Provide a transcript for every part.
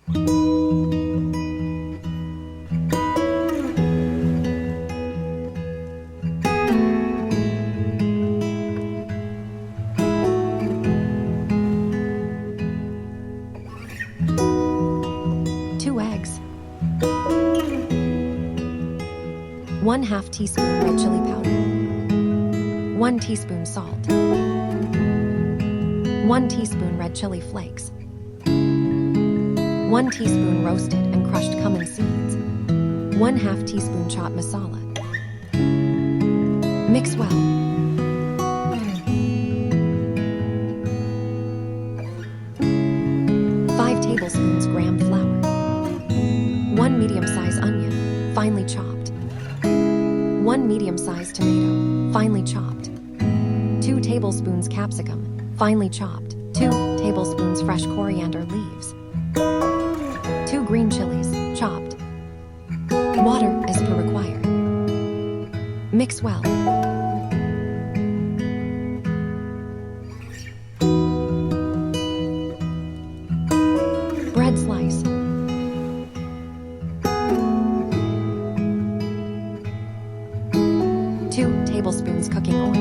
Two eggs. 1/2 teaspoon red chili powder. 1 teaspoon salt. 1 teaspoon red chili flakes. 1 teaspoon roasted and crushed cumin seeds. 1/2 teaspoon chaat masala. Mix well. Five tablespoons gram flour. 1 medium-sized onion, finely chopped. 1 medium-sized tomato, finely chopped. 2 tablespoons capsicum, finely chopped. 2 tablespoons fresh coriander leaves. 2 green chilies, chopped. Water as per required. Mix well. Bread slice. Two tablespoons cooking oil.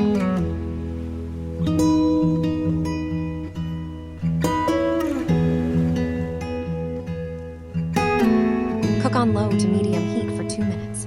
Cook on low to medium heat for 2 minutes.